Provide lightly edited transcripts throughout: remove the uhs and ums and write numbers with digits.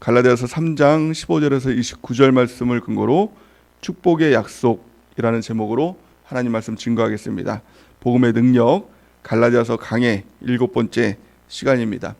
갈라디아서 3장 15절에서 29절 말씀을 근거로 축복의 약속이라는 제목으로 하나님 말씀 증거하겠습니다. 복음의 능력 갈라디아서 강해 7번째 시간입니다.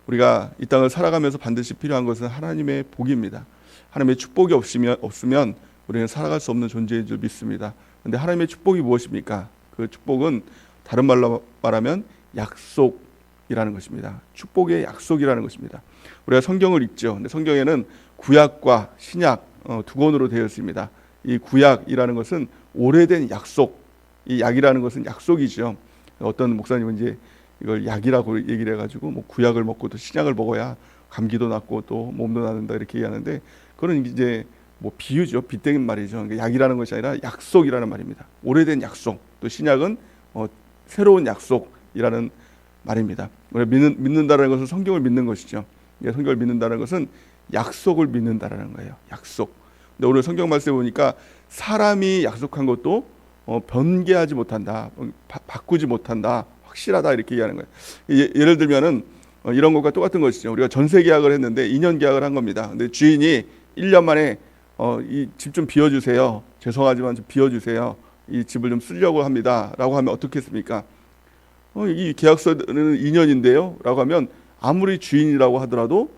우리가 이 땅을 살아가면서 반드시 필요한 것은 하나님의 복입니다. 하나님의 축복이 없으면 우리는 살아갈 수 없는 존재인 줄 믿습니다. 그런데 하나님의 축복이 무엇입니까? 그 축복은 다른 말로 말하면 약속이라는 것입니다. 축복의 약속이라는 것입니다. 우리가 성경을 읽죠. 근데 성경에는 구약과 신약 두 권으로 되어 있습니다. 이 구약이라는 것은 오래된 약속, 이 약이라는 것은 약속이죠. 어떤 목사님은 이제 이걸 약이라고 얘기를 해가지고 뭐 구약을 먹고 또 신약을 먹어야 감기도 낫고 또 몸도 낫는다 이렇게 얘기하는데 그건 이제 뭐 비유죠. 빗대는 말이죠. 그러니까 약이라는 것이 아니라 약속이라는 말입니다. 오래된 약속. 또 신약은 새로운 약속이라는 말입니다. 우리가 믿는다는 것은 성경을 믿는 것이죠. 성경을 믿는다는 것은 약속을 믿는다라는 거예요. 약속. 근데 오늘 성경 말씀에 보니까 사람이 약속한 것도 변개하지 못한다, 바꾸지 못한다, 확실하다 이렇게 얘기하는 거예요. 예를 들면은 이런 것과 똑같은 것이죠. 우리가 전세 계약을 했는데 2년 계약을 한 겁니다. 근데 주인이 1년 만에 이 집 좀 비워주세요. 죄송하지만 좀 비워주세요. 이 집을 좀 쓰려고 합니다.라고 하면 어떻겠습니까? 이 계약서는 2년인데요. 라고 하면 아무리 주인이라고 하더라도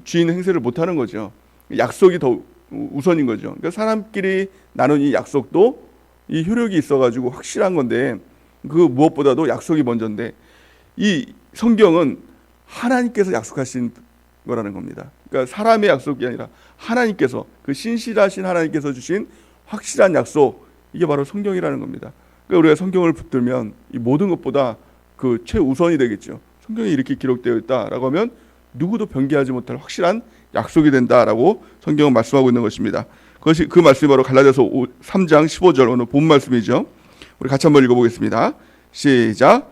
주인 행세를 못하는 거죠. 약속이 더 우선인 거죠. 그러니까 사람끼리 나눈 이 약속도 이 효력이 있어가지고 확실한 건데 그 무엇보다도 약속이 먼저인데 이 성경은 하나님께서 약속하신 거라는 겁니다. 그러니까 사람의 약속이 아니라 하나님께서 그 신실하신 하나님께서 주신 확실한 약속, 이게 바로 성경이라는 겁니다. 그러니까 우리가 성경을 붙들면 이 모든 것보다 그 최우선이 되겠죠. 성경에 이렇게 기록되어 있다라고 하면 누구도 변개하지 못할 확실한 약속이 된다라고 성경은 말씀하고 있는 것입니다. 그것이 그 말씀이 바로 갈라디아서 3장 15절 오늘 본 말씀이죠. 우리 같이 한번 읽어보겠습니다. 시작.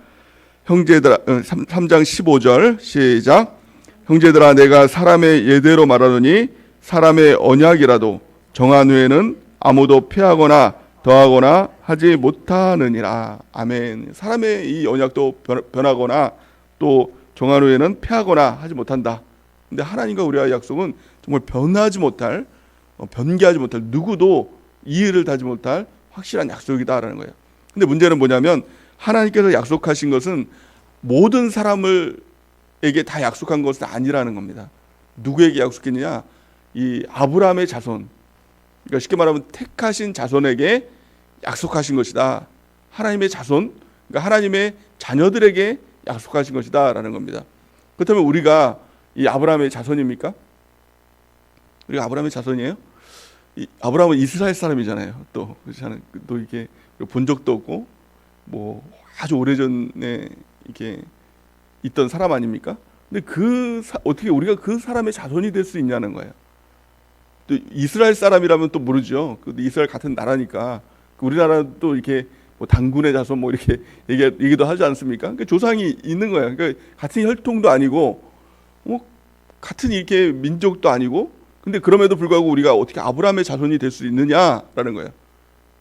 형제들아, 3장 15절 시작. 형제들아, 내가 사람의 예대로 말하노니 사람의 언약이라도 정한 후에는 아무도 폐하거나 더하거나 하지 못하느니라. 아멘. 사람의 이 언약도 변하거나 또 정한 후에는 폐하거나 하지 못한다. 근데 하나님과 우리와의 약속은 정말 변하지 못할, 변개하지 못할, 누구도 이의를 다지 못할 확실한 약속이다라는 거예요. 근데 문제는 뭐냐면 하나님께서 약속하신 것은 모든 사람에게 다 약속한 것은 아니라는 겁니다. 누구에게 약속했느냐? 이 아브라함의 자손, 그러니까 쉽게 말하면 택하신 자손에게 약속하신 것이다. 하나님의 자손, 그러니까 하나님의 자녀들에게 약속하신 것이다라는 겁니다. 그렇다면 우리가 이 아브라함의 자손입니까? 우리가 아브라함의 자손이에요? 이 아브라함은 이스라엘 사람이잖아요. 또 이렇게 본 적도 없고 뭐 아주 오래전에 이렇게 있던 사람 아닙니까? 근데 어떻게 우리가 그 사람의 자손이 될 수 있냐는 거예요. 또 이스라엘 사람이라면 또 모르죠. 이스라엘 같은 나라니까. 우리나라도 또 이렇게 뭐 당군의 자손 뭐 이렇게 얘기도 하지 않습니까? 그러니까 조상이 있는 거예요. 그러니까 같은 혈통도 아니고 뭐 같은 이렇게 민족도 아니고, 근데 그럼에도 불구하고 우리가 어떻게 아브라함의 자손이 될 수 있느냐라는 거예요.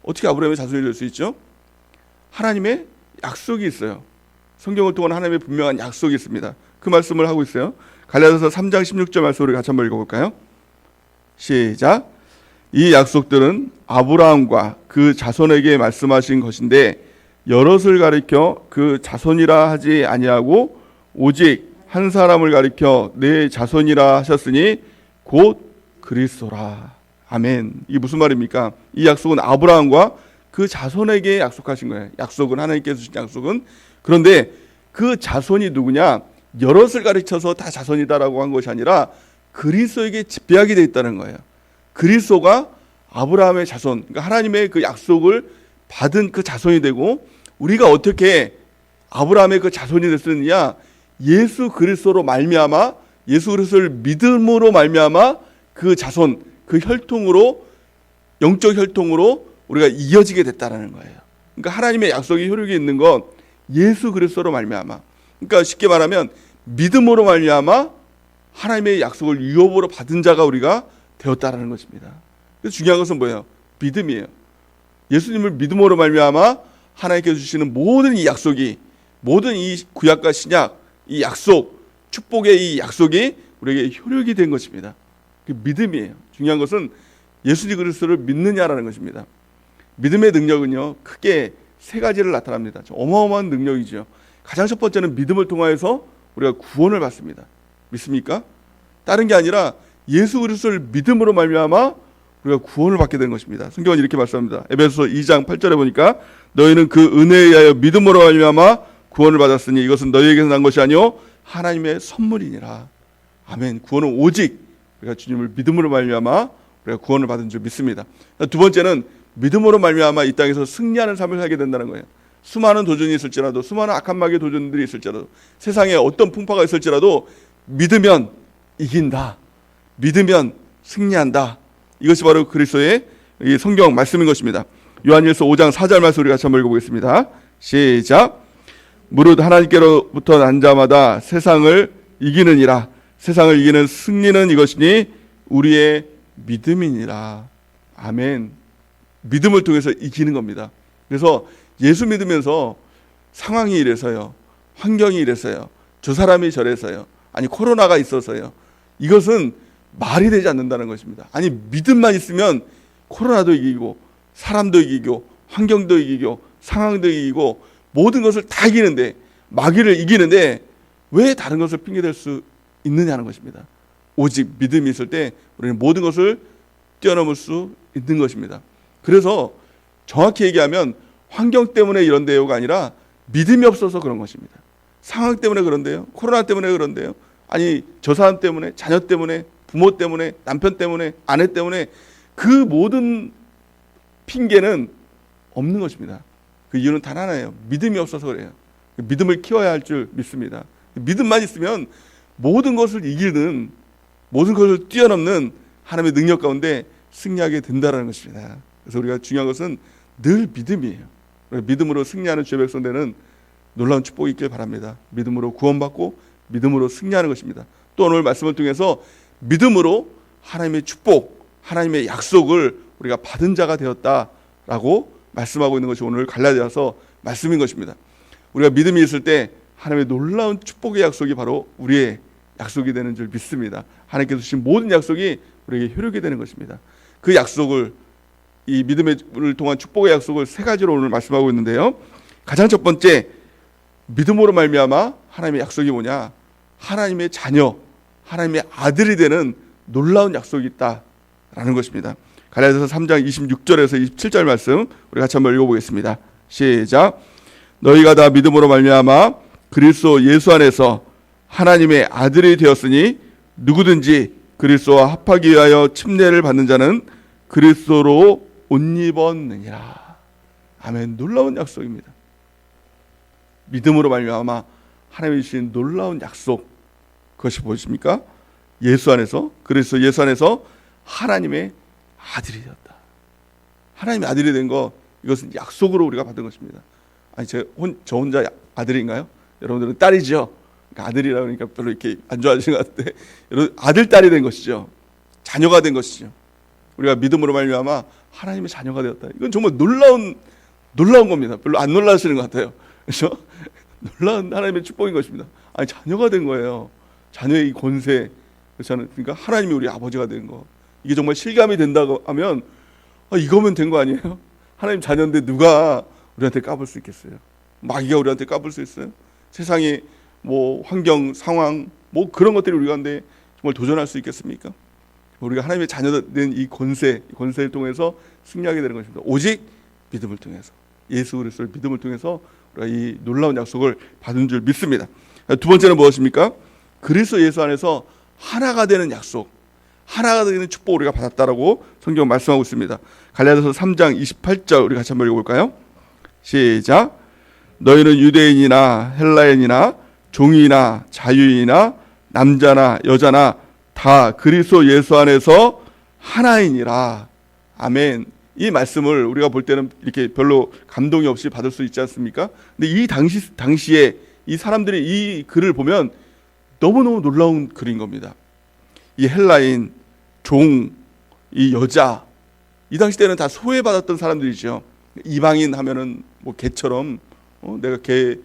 어떻게 아브라함의 자손이 될 수 있죠? 하나님의 약속이 있어요. 성경을 통한 하나님의 분명한 약속이 있습니다. 그 말씀을 하고 있어요. 갈라디아서 3장 16절 말씀을 같이 한번 읽어볼까요? 시작. 이 약속들은 아브라함과 그 자손에게 말씀하신 것인데 여럿을 가리켜 그 자손이라 하지 아니하고 오직 한 사람을 가리켜 내 자손이라 하셨으니 곧 그리스도라. 아멘. 이게 무슨 말입니까? 이 약속은 아브라함과 그 자손에게 약속하신 거예요. 약속은 하나님께서 주신 약속은. 그런데 그 자손이 누구냐? 여럿을 가르쳐서 다 자손이다라고 한 것이 아니라 그리스도에게 집배하게 되어 있다는 거예요. 그리스도가 아브라함의 자손, 그러니까 하나님의 그 약속을 받은 그 자손이 되고, 우리가 어떻게 아브라함의 그 자손이 될 수 있느냐? 예수 그리스도로 말미암아, 예수 그리스도를 믿음으로 말미암아 그 자손, 그 혈통으로, 영적 혈통으로 우리가 이어지게 됐다라는 거예요. 그러니까 하나님의 약속이 효력이 있는 건 예수 그리스도로 말미암아. 그러니까 쉽게 말하면 믿음으로 말미암아 하나님의 약속을 유업으로 받은 자가 우리가 되었다라는 것입니다. 그래서 중요한 것은 뭐예요? 믿음이에요. 예수님을 믿음으로 말미암아 하나님께서 주시는 모든 이 약속이, 모든 이 구약과 신약, 이 약속, 축복의 이 약속이 우리에게 효력이 된 것입니다. 그 믿음이에요. 중요한 것은 예수님 그리스도를 믿느냐라는 것입니다. 믿음의 능력은요, 크게 세 가지를 나타납니다. 어마어마한 능력이죠. 가장 첫 번째는 믿음을 통하여서 우리가 구원을 받습니다. 믿습니까? 다른 게 아니라 예수 그리스도를 믿음으로 말미암아 우리가 구원을 받게 되는 것입니다. 성경은 이렇게 말씀합니다. 에베소서 2장 8절에 보니까 너희는 그 은혜에 의하여 믿음으로 말미암아 구원을 받았으니 이것은 너희에게서 난 것이 아니요 하나님의 선물이니라. 아멘. 구원은 오직 우리가 주님을 믿음으로 말미암아 우리가 구원을 받은 줄 믿습니다. 두 번째는 믿음으로 말미암아 이 땅에서 승리하는 삶을 살게 된다는 거예요. 수많은 도전이 있을지라도, 수많은 악한 마귀의 도전들이 있을지라도, 세상에 어떤 풍파가 있을지라도 믿으면 이긴다. 믿으면 승리한다. 이것이 바로 그리스도의 이 성경 말씀인 것입니다. 요한일서 5장 4절 말씀 우리 같이 한번 읽어보겠습니다. 시작. 무릇 하나님께로부터 난 자마다 세상을 이기느니라. 세상을 이기는 승리는 이것이니 우리의 믿음이니라. 아멘. 믿음을 통해서 이기는 겁니다. 그래서 예수 믿으면서 상황이 이래서요, 환경이 이래서요, 저 사람이 저래서요, 아니 코로나가 있어서요, 이것은 말이 되지 않는다는 것입니다. 아니 믿음만 있으면 코로나도 이기고 사람도 이기고 환경도 이기고 상황도 이기고 모든 것을 다 이기는데, 마귀를 이기는데 왜 다른 것을 핑계댈 수 있느냐는 것입니다. 오직 믿음이 있을 때 우리는 모든 것을 뛰어넘을 수 있는 것입니다. 그래서 정확히 얘기하면 환경 때문에 이런데요가 아니라 믿음이 없어서 그런 것입니다. 상황 때문에 그런데요, 코로나 때문에 그런데요, 아니 저 사람 때문에, 자녀 때문에, 부모 때문에, 남편 때문에, 아내 때문에, 그 모든 핑계는 없는 것입니다. 그 이유는 단 하나예요. 믿음이 없어서 그래요. 믿음을 키워야 할 줄 믿습니다. 믿음만 있으면 모든 것을 이기는, 모든 것을 뛰어넘는 하나님의 능력 가운데 승리하게 된다는 것입니다. 그래서 우리가 중요한 것은 늘 믿음이에요. 믿음으로 승리하는 주의 백성들은 놀라운 축복이 있길 바랍니다. 믿음으로 구원받고 믿음으로 승리하는 것입니다. 또 오늘 말씀을 통해서 믿음으로 하나님의 축복, 하나님의 약속을 우리가 받은 자가 되었다라고 말씀하고 있는 것이 오늘 갈라디아서 말씀인 것입니다. 우리가 믿음이 있을 때 하나님의 놀라운 축복의 약속이 바로 우리의 약속이 되는 줄 믿습니다. 하나님께서 주신 모든 약속이 우리에게 효력이 되는 것입니다. 그 약속을, 이 믿음을 통한 축복의 약속을 세 가지로 오늘 말씀하고 있는데요. 가장 첫 번째, 믿음으로 말미암아 하나님의 약속이 뭐냐? 하나님의 자녀, 하나님의 아들이 되는 놀라운 약속이 있다라는 것입니다. 갈라디아서 3장 26절에서 27절 말씀 우리 같이 한번 읽어보겠습니다. 시작. 너희가 다 믿음으로 말미암아 그리스도 예수 안에서 하나님의 아들이 되었으니 누구든지 그리스도와 합하기 위하여 침례를 받는 자는 그리스도로 옷 입었느니라. 아멘. 놀라운 약속입니다. 믿음으로 말미암아 하나님이 주신 놀라운 약속, 그것이 무엇입니까? 예수 안에서, 그리스도 예수 안에서 하나님의 아들이 되었다. 하나님의 아들이 된 거, 이것은 약속으로 우리가 받은 것입니다. 아니 저 혼자 아들인가요? 여러분들은 딸이죠. 그러니까 아들이라 그러니까 별로 이렇게 안 좋아하시는 것 같은데, 여러분 아들 딸이 된 것이죠. 자녀가 된 것이죠. 우리가 믿음으로 말미암아 하나님의 자녀가 되었다. 이건 정말 놀라운 겁니다. 별로 안 놀라시는 것 같아요. 그렇죠? 놀라운 하나님의 축복인 것입니다. 아니 자녀가 된 거예요. 자녀의 이 권세, 그렇잖아요. 그러니까 하나님이 우리 아버지가 된 거. 이게 정말 실감이 된다고 하면 이거면 된 거 아니에요? 하나님 자녀인데 누가 우리한테 까불 수 있겠어요? 마귀가 우리한테 까불 수 있어요? 세상의 뭐 환경, 상황, 뭐 그런 것들이 우리 가운데 정말 도전할 수 있겠습니까? 우리가 하나님의 자녀된 이 권세를 통해서 승리하게 되는 것입니다. 오직 믿음을 통해서, 예수 그리스도의 믿음을 통해서 우리가 이 놀라운 약속을 받은 줄 믿습니다. 두 번째는 무엇입니까? 그리스도 예수 안에서 하나가 되는 약속, 하나가 되는 축복을 우리가 받았다라고 성경 말씀하고 있습니다. 갈라디아서 3장 28절 우리 같이 한번 읽어볼까요? 시작. 너희는 유대인이나 헬라인이나 종이나 자유인이나 남자나 여자나 다 그리스도 예수 안에서 하나이니라. 아멘. 이 말씀을 우리가 볼 때는 이렇게 별로 감동이 없이 받을 수 있지 않습니까? 근데 이 당시에 이 사람들이 이 글을 보면 너무너무 놀라운 글인 겁니다. 이 헬라인, 종, 이 여자, 이 당시 때는 다 소외받았던 사람들이죠. 이방인 하면은 뭐 개처럼 내가 개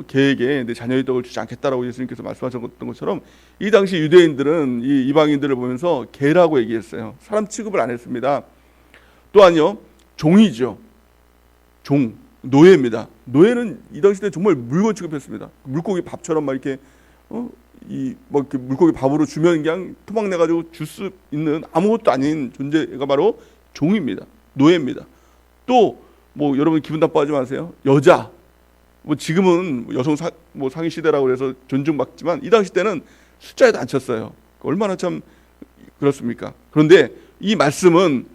개에게 내 자녀의 떡을 주지 않겠다라고 예수님께서 말씀하셨던 것처럼 이 당시 유대인들은 이 이방인들을 보면서 개라고 얘기했어요. 사람 취급을 안 했습니다. 또한요, 종이죠. 종, 노예입니다. 노예는 이 당시 때 정말 물건 취급했습니다. 물고기 밥처럼 막 이렇게 이렇게 물고기 밥으로 주면 그냥 토막 내가지고 줄 수 있는 아무것도 아닌 존재가 바로 종입니다. 노예입니다. 또 뭐 여러분 기분 나빠하지 마세요. 여자, 뭐 지금은 여성 상위 시대라고 그래서 존중받지만 이 당시 때는 숫자에도 안 쳤어요. 얼마나 참 그렇습니까? 그런데 이 말씀은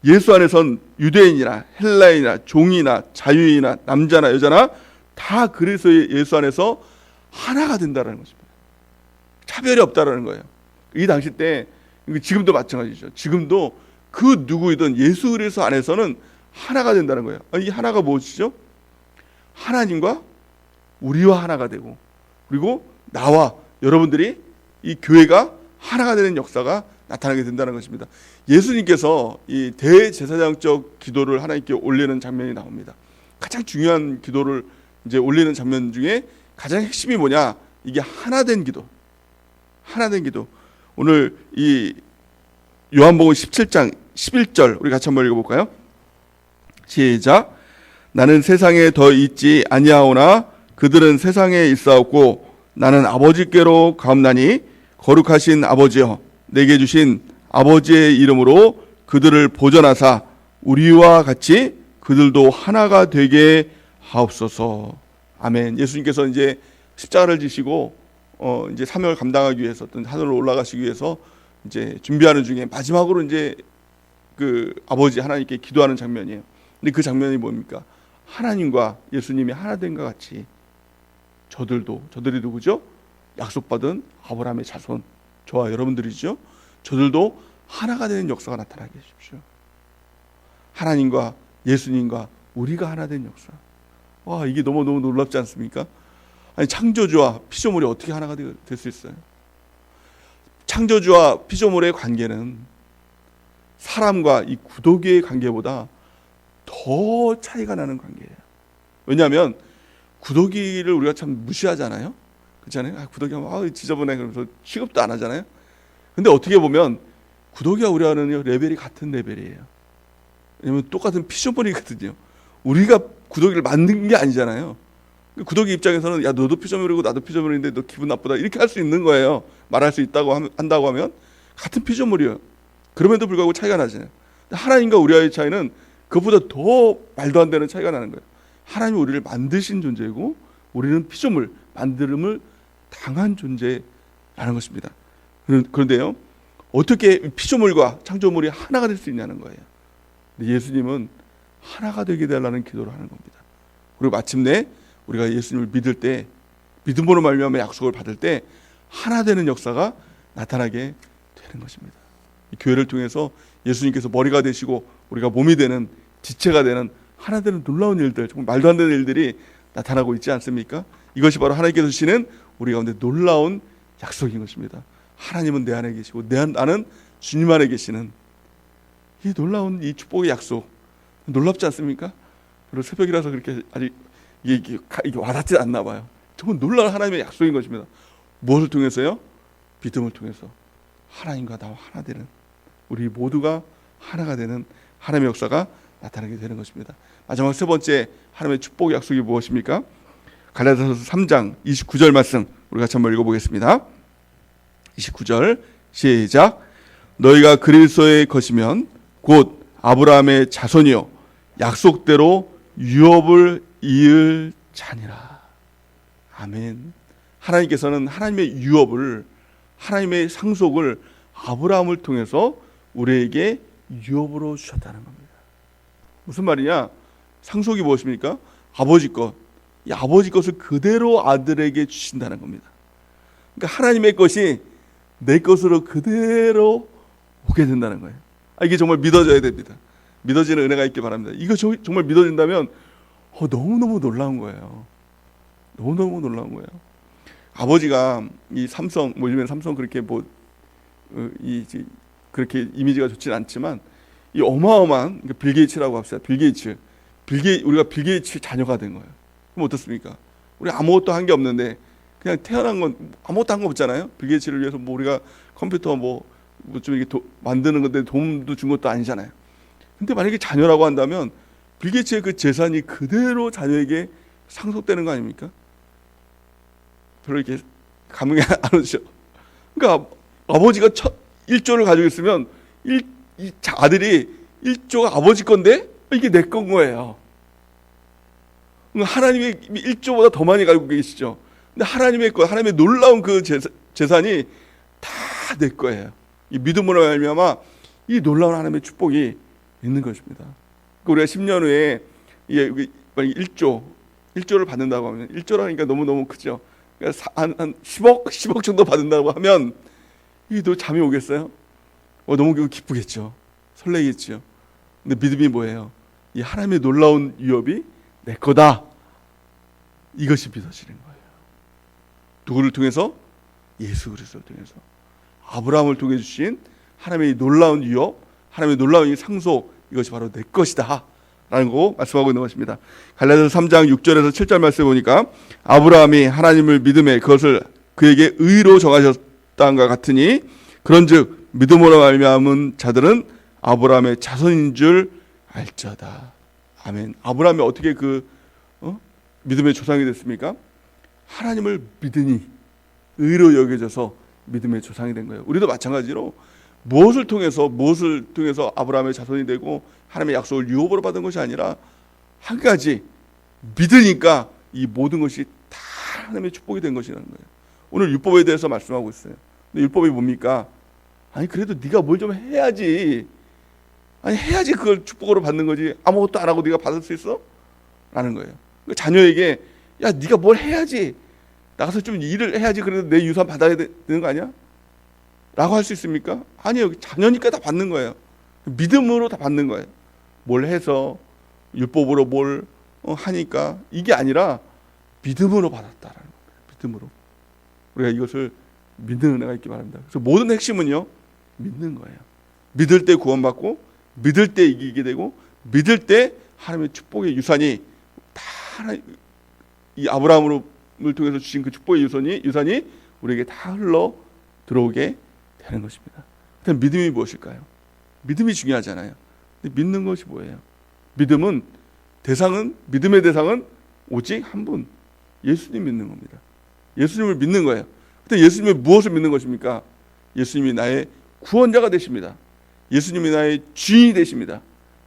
예수 안에선 유대인이나 헬라인이나 종이나 자유인이나 남자나 여자나 다 그리스도의 예수 안에서 하나가 된다는 것입니다. 차별이 없다라는 거예요. 이 당시 때, 지금도 마찬가지죠. 지금도 그 누구이든 예수 그리스도 안에서는 하나가 된다는 거예요. 이 하나가 무엇이죠? 하나님과 우리와 하나가 되고, 그리고 나와 여러분들이 이 교회가 하나가 되는 역사가 나타나게 된다는 것입니다. 예수님께서 이 대제사장적 기도를 하나님께 올리는 장면이 나옵니다. 가장 중요한 기도를 이제 올리는 장면 중에 가장 핵심이 뭐냐? 이게 하나된 기도. 하나된 기도. 오늘 이 요한복음 17장 11절 우리 같이 한번 읽어볼까요? 시작. 나는 세상에 더 있지 아니하오나 그들은 세상에 있사옵고 나는 아버지께로 가옵나니 거룩하신 아버지여 내게 주신 아버지의 이름으로 그들을 보전하사 우리와 같이 그들도 하나가 되게 하옵소서. 아멘. 예수님께서 이제 십자가를 지시고 이제 사명을 감당하기 위해서 어떤 하늘로 올라가시기 위해서 이제 준비하는 중에 마지막으로 이제 그 아버지 하나님께 기도하는 장면이에요. 근데 그 장면이 뭡니까? 하나님과 예수님이 하나 된 것 같이 저들이 누구죠? 약속받은 아브라함의 자손, 저와 여러분들이죠. 저들도 하나가 되는 역사가 나타나게 해주십시오. 하나님과 예수님과 우리가 하나 된 역사. 와, 이게 너무너무 놀랍지 않습니까? 아니, 창조주와 피조물이 어떻게 하나가 될 수 있어요? 창조주와 피조물의 관계는 사람과 이 구더기의 관계보다 더 차이가 나는 관계예요. 왜냐하면 구더기를 우리가 참 무시하잖아요. 그렇잖아요. 구더기 하면 지저분해 그러면서 취급도 안 하잖아요. 근데 어떻게 보면 구더기와 우리와는 레벨이 같은 레벨이에요. 왜냐하면 똑같은 피조물이거든요. 우리가 구더기를 만든 게 아니잖아요. 구더기 입장에서는 야 너도 피조물이고 나도 피조물인데 너 기분 나쁘다 이렇게 할 수 있는 거예요. 말할 수 있다고 한다고 하면 같은 피조물이에요. 그럼에도 불구하고 차이가 나잖아요. 하나님과 우리와의 차이는 그것보다 더 말도 안 되는 차이가 나는 거예요. 하나님이 우리를 만드신 존재이고 우리는 피조물, 만들음을 당한 존재라는 것입니다. 그런데요, 어떻게 피조물과 창조물이 하나가 될 수 있냐는 거예요. 근데 예수님은 하나가 되게 달라는 기도를 하는 겁니다. 그리고 마침내 우리가 예수님을 믿을 때, 믿음으로 말미암아 약속을 받을 때 하나 되는 역사가 나타나게 되는 것입니다. 이 교회를 통해서 예수님께서 머리가 되시고 우리가 몸이 되는, 지체가 되는 하나 되는 놀라운 일들, 정말 말도 안 되는 일들이 나타나고 있지 않습니까? 이것이 바로 하나님께서 주시는 우리 가운데 놀라운 약속인 것입니다. 하나님은 내 안에 계시고 나는 주님 안에 계시는 이 놀라운 이 축복의 약속, 놀랍지 않습니까? 그리고 새벽이라서 그렇게 아직 이게 와닿지 않나 봐요. 정말 놀라운 하나님의 약속인 것입니다. 무엇을 통해서요? 믿음을 통해서 하나님과 나와 하나 되는, 우리 모두가 하나가 되는 하나님의 역사가 나타나게 되는 것입니다. 마지막 세 번째 하나님의 축복의 약속이 무엇입니까? 갈라디아서 3장 29절 말씀 우리 같이 한번 읽어보겠습니다. 29절 시작. 너희가 그리스도의 것이면 곧 아브라함의 자손이요 약속대로 유업을 이을 자니라. 아멘. 하나님께서는 하나님의 유업을, 하나님의 상속을 아브라함을 통해서 우리에게 유업으로 주셨다는 겁니다. 무슨 말이냐? 상속이 무엇입니까? 아버지 것. 이 아버지 것을 그대로 아들에게 주신다는 겁니다. 그러니까 하나님의 것이 내 것으로 그대로 오게 된다는 거예요. 이게 정말 믿어져야 됩니다. 믿어지는 은혜가 있기 바랍니다. 이거 정말 믿어진다면 너무너무 놀라운 거예요. 너무너무 놀라운 거예요. 아버지가 이 삼성, 요즘엔 삼성 그렇게 그렇게 이미지가 좋진 않지만 이 어마어마한 빌 게이츠라고 합시다. 빌 게이츠. 우리가 빌 게이츠 자녀가 된 거예요. 그럼 어떻습니까? 우리 아무것도 한 게 없는데 그냥 태어난 건 아무것도 한 거 없잖아요. 빌 게이츠를 위해서 뭐 우리가 컴퓨터 뭐 좀 이렇게 만드는 건데 도움도 준 것도 아니잖아요. 근데 만약에 자녀라고 한다면 빌 게이츠의 그 재산이 그대로 자녀에게 상속되는 거 아닙니까? 별로 이렇게 감흥이 안 오죠. 그러니까 아버지가 1조를 가지고 있으면 이 아들이 1조가 아버지 건데 이게 내 건 거예요. 하나님이 1조보다 더 많이 가지고 계시죠. 근데 하나님의 것, 하나님의 놀라운 그 재산이 다 내 거예요. 이 믿음으로 말미암아 이 놀라운 하나님의 축복이 있는 것입니다. 우리가 10년 후에 1조를 받는다고 하면 1조라니까 너무너무 크죠. 그러니까 한 10억 정도 받는다고 하면 이게 또 잠이 오겠어요? 너무 기쁘겠죠. 설레겠죠. 근데 믿음이 뭐예요? 이 하나님의 놀라운 유업이 내 거다. 이것이 믿어지는 거예요. 누구를 통해서? 예수 그리스도를 통해서. 아브라함을 통해 주신 하나님의 놀라운 유업, 하나님의 놀라운 이 상속, 이것이 바로 내 것이다 라는 거 말씀하고 있는 것입니다. 갈라디아서 3장 6절에서 7절 말씀에 보니까 아브라함이 하나님을 믿음에 그것을 그에게 의로 정하셨다는가 같으니 그런즉 믿음으로 말미암은 자들은 아브라함의 자손인 줄 알자다. 아멘. 아브라함이 어떻게 믿음의 조상이 됐습니까? 하나님을 믿으니 의로 여겨져서 믿음의 조상이 된 거예요. 우리도 마찬가지로 무엇을 통해서 아브라함의 자손이 되고 하나님의 약속을 유업으로 받은 것이 아니라 한 가지 믿으니까 이 모든 것이 다 하나님의 축복이 된 것이라는 거예요. 오늘 율법에 대해서 말씀하고 있어요. 근데 율법이 뭡니까? 아니 그래도 네가 뭘 좀 해야지. 아니 해야지 그걸 축복으로 받는 거지. 아무것도 안 하고 네가 받을 수 있어? 라는 거예요. 그러니까 자녀에게 야 네가 뭘 해야지. 나가서 좀 일을 해야지 그래도 내 유산 받아야 되는 거 아니야? 라고 할 수 있습니까? 아니요. 자녀니까 다 받는 거예요. 믿음으로 다 받는 거예요. 뭘 해서 율법으로 뭘 하니까 이게 아니라 믿음으로 받았다라는 거예요. 믿음으로. 우리가 이것을 믿는 은혜가 있기 바랍니다. 그래서 모든 핵심은요. 믿는 거예요. 믿을 때 구원받고 믿을 때 이기게 되고 믿을 때 하나님의 축복의 유산이 다 이 아브라함을 통해서 주신 그 축복의 유산이 우리에게 다 흘러 들어오게 되는 것입니다. 그럼 믿음이 무엇일까요? 믿음이 중요하잖아요. 근데 믿는 것이 뭐예요? 믿음의 대상은 오직 한 분, 예수님 믿는 겁니다. 예수님을 믿는 거예요. 근데 예수님이 무엇을 믿는 것입니까? 예수님이 나의 구원자가 되십니다. 예수님이 나의 주인이 되십니다.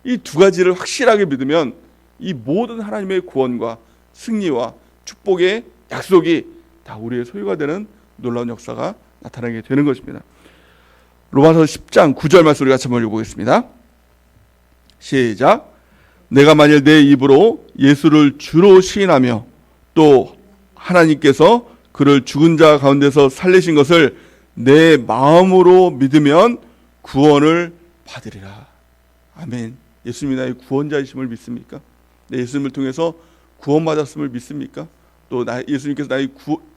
이 두 가지를 확실하게 믿으면 이 모든 하나님의 구원과 승리와 축복의 약속이 다 우리의 소유가 되는 놀라운 역사가 나타나게 되는 것입니다. 로마서 10장 9절 말씀 우리 같이 한번 읽어보겠습니다. 시작. 내가 만일 내 입으로 예수를 주로 시인하며 또 하나님께서 그를 죽은 자 가운데서 살리신 것을 내 마음으로 믿으면 구원을 받으리라. 아멘. 예수님이 나의 구원자이심을 믿습니까? 내 예수님을 통해서 구원받았음을 믿습니까? 또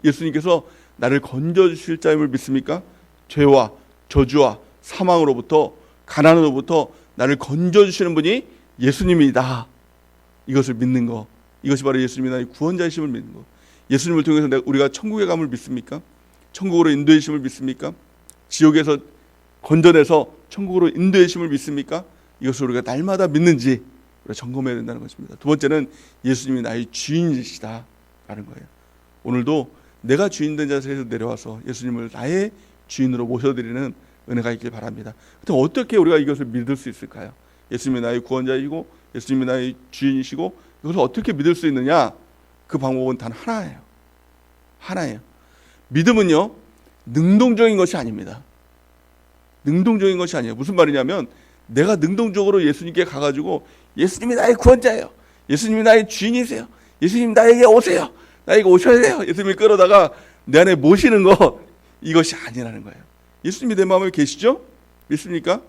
예수님께서 나를 건져주실 자임을 믿습니까? 죄와 저주와 사망으로부터 가난으로부터 나를 건져주시는 분이 예수님이다. 이것을 믿는 거, 이것이 바로 예수님이 나의 구원자이심을 믿는 거. 예수님을 통해서 우리가 천국에 감을 믿습니까? 천국으로 인도의 심을 믿습니까? 지옥에서 건져내서 천국으로 인도의 심을 믿습니까? 이것을 우리가 날마다 믿는지 우리가 점검해야 된다는 것입니다. 두 번째는 예수님이 나의 주인이시다 라는 거예요. 오늘도 내가 주인 된 자세에서 내려와서 예수님을 나의 주인으로 모셔드리는 은혜가 있길 바랍니다. 그럼 어떻게 우리가 이것을 믿을 수 있을까요? 예수님이 나의 구원자이고 예수님이 나의 주인이시고 이것을 어떻게 믿을 수 있느냐? 그 방법은 단 하나예요. 믿음은요 능동적인 것이 아닙니다. 능동적인 것이 아니에요. 무슨 말이냐면 내가 능동적으로 예수님께 가가지고 예수님이 나의 구원자예요. 예수님이 나의 주인이세요. 예수님 나에게 오세요. 나에게 오셔야 돼요. 예수님을 끌어다가 내 안에 모시는 것, 이것이 아니라는 거예요. 예수님이 내 마음에 계시죠? 믿습니까?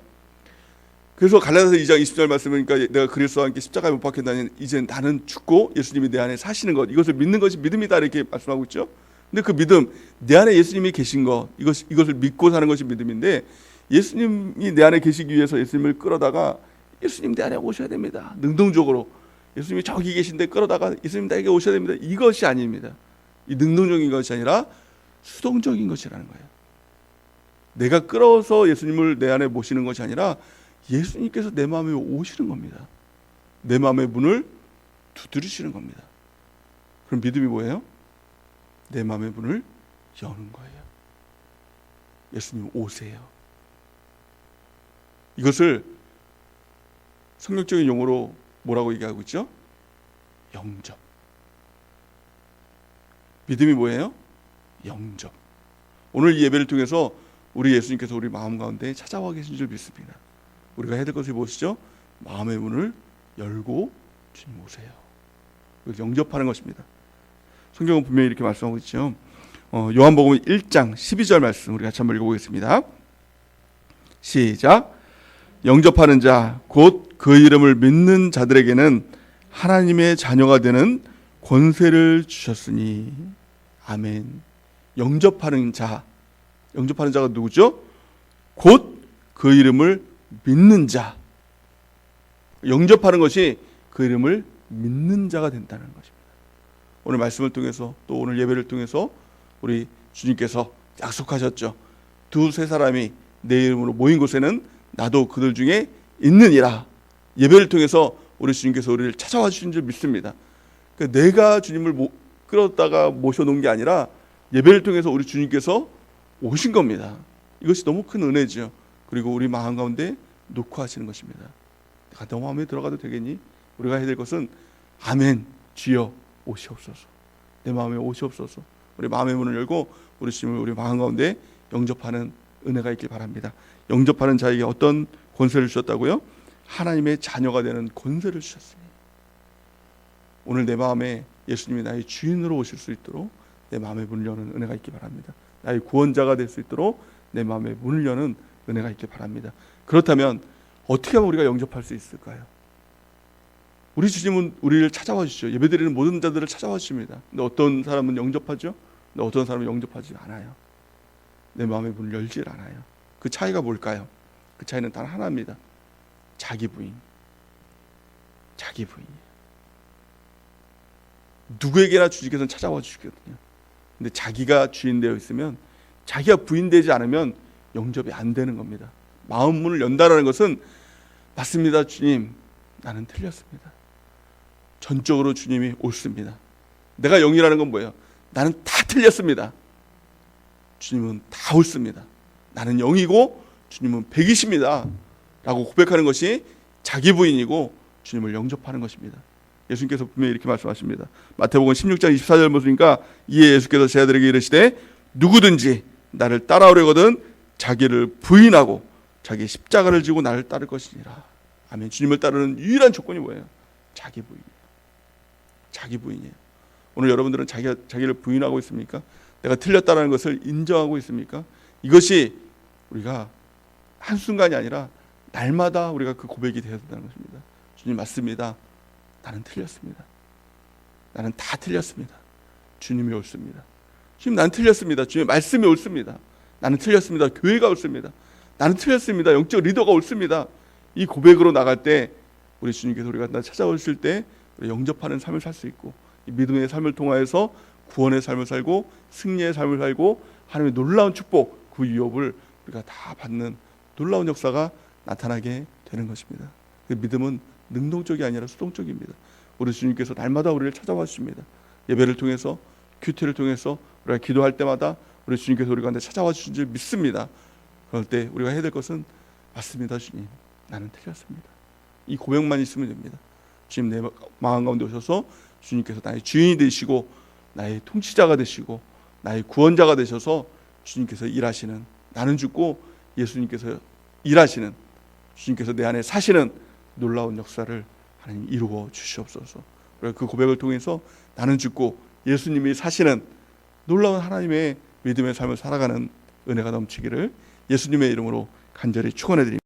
그래서 갈라디아서 2장 20절 말씀이니까 내가 그리스도와 함께 십자가에 못 박혔다니 이제 나는 죽고 예수님이 내 안에 사시는 것, 이것을 믿는 것이 믿음이다 이렇게 말씀하고 있죠. 근데 그 믿음, 내 안에 예수님이 계신 것, 이것을 믿고 사는 것이 믿음인데 예수님이 내 안에 계시기 위해서 예수님을 끌어다가 예수님 내 안에 오셔야 됩니다. 능동적으로 예수님이 저기 계신데 끌어다가 예수님 나에게 오셔야 됩니다. 이것이 아닙니다. 이 능동적인 것이 아니라 수동적인 것이라는 거예요. 내가 끌어서 예수님을 내 안에 모시는 것이 아니라 예수님께서 내 마음에 오시는 겁니다. 내 마음의 문을 두드리시는 겁니다. 그럼 믿음이 뭐예요? 내 마음의 문을 여는 거예요. 예수님 오세요. 이것을 성경적인 용어로 뭐라고 얘기하고 있죠? 영접. 믿음이 뭐예요? 영접. 오늘 이 예배를 통해서 우리 예수님께서 우리 마음 가운데 찾아와 계신 줄 믿습니다. 우리가 해야 될 것이 무엇이죠? 마음의 문을 열고 주님 오세요. 영접하는 것입니다. 성경은 분명히 이렇게 말씀하고 있죠. 요한복음 1장 12절 말씀 우리 같이 한번 읽어보겠습니다. 시작. 영접하는 자 곧 그 이름을 믿는 자들에게는 하나님의 자녀가 되는 권세를 주셨으니. 아멘. 영접하는 자가 누구죠? 곧 그 이름을 믿는 자. 영접하는 것이 그 이름을 믿는 자가 된다는 것입니다. 오늘 말씀을 통해서 또 오늘 예배를 통해서 우리 주님께서 약속하셨죠. 두세 사람이 내 이름으로 모인 곳에는 나도 그들 중에 있느니라. 예배를 통해서 우리 주님께서 우리를 찾아와 주신 줄 믿습니다. 그러니까 내가 주님을 끌었다가 모셔놓은 게 아니라 예배를 통해서 우리 주님께서 오신 겁니다. 이것이 너무 큰 은혜죠. 그리고 우리 마음 가운데 놓고 하시는 것입니다. 내가 너 마음에 들어가도 되겠니? 우리가 해야 될 것은 아멘 주여 오시옵소서. 내 마음에 오시옵소서. 우리 마음의 문을 열고 우리 주님을 우리 마음 가운데 영접하는 은혜가 있길 바랍니다. 영접하는 자에게 어떤 권세를 주셨다고요? 하나님의 자녀가 되는 권세를 주셨으니. 오늘 내 마음에 예수님이 나의 주인으로 오실 수 있도록 내 마음의 문을 여는 은혜가 있길 바랍니다. 나의 구원자가 될 수 있도록 내 마음의 문을 여는 은혜가 있길 바랍니다. 그렇다면 어떻게 하면 우리가 영접할 수 있을까요? 우리 주님은 우리를 찾아와 주시죠. 예배드리는 모든 자들을 찾아와 주십니다. 근데 어떤 사람은 영접하죠? 근데 어떤 사람은 영접하지 않아요. 내 마음의 문을 열지 않아요. 그 차이가 뭘까요? 그 차이는 단 하나입니다. 자기 부인. 누구에게나 주님께서는 찾아와 주시거든요. 근데 자기가 주인 되어 있으면, 자기가 부인 되지 않으면 영접이 안 되는 겁니다. 마음 문을 연다라는 것은 맞습니다. 주님, 나는 틀렸습니다. 전적으로 주님이 옳습니다. 내가 영이라는 건 뭐예요? 나는 다 틀렸습니다. 주님은 다 옳습니다. 나는 영이고 주님은 백이십니다. 라고 고백하는 것이 자기 부인이고 주님을 영접하는 것입니다. 예수님께서 분명히 이렇게 말씀하십니다. 마태복음 16장 24절 보니까 이에 예수께서 제자들에게 이르시되 누구든지 나를 따라오려거든 자기를 부인하고 자기 십자가를 지고 나를 따를 것이니라. 아멘. 주님을 따르는 유일한 조건이 뭐예요? 자기 부인이에요. 오늘 여러분들은 자기를 부인하고 있습니까? 내가 틀렸다는 것을 인정하고 있습니까? 이것이 우리가 한순간이 아니라 날마다 우리가 그 고백이 되어야 된다는 것입니다. 주님 맞습니다. 나는 틀렸습니다. 나는 다 틀렸습니다. 주님이 옳습니다. 주님 나는 틀렸습니다. 주님의 말씀이 옳습니다. 나는 틀렸습니다. 교회가 옳습니다. 나는 틀렸습니다. 영적 리더가 옳습니다. 이 고백으로 나갈 때 우리 주님께서 우리가 찾아오실 때 우리 영접하는 삶을 살 수 있고 이 믿음의 삶을 통하여서 구원의 삶을 살고 승리의 삶을 살고 하나님의 놀라운 축복 그 유업을 우리가 다 받는 놀라운 역사가 나타나게 되는 것입니다. 그 믿음은 능동적이 아니라 수동적입니다. 우리 주님께서 날마다 우리를 찾아와 주십니다. 예배를 통해서 큐티를 통해서 우리가 기도할 때마다 우리 주님께서 우리 가운데 찾아와 주신 줄 믿습니다. 그럴 때 우리가 해야 될 것은 맞습니다. 주님 나는 틀렸습니다. 이 고백만 있으면 됩니다. 주님 내 마음 가운데 오셔서 주님께서 나의 주인이 되시고 나의 통치자가 되시고 나의 구원자가 되셔서 주님께서 일하시는, 나는 죽고 예수님께서 일하시는, 주님께서 내 안에 사시는 놀라운 역사를 하나님 이루어 주시옵소서. 그 고백을 통해서 나는 죽고 예수님이 사시는 놀라운 하나님의 믿음의 삶을 살아가는 은혜가 넘치기를 예수님의 이름으로 간절히 축원해 드립니다.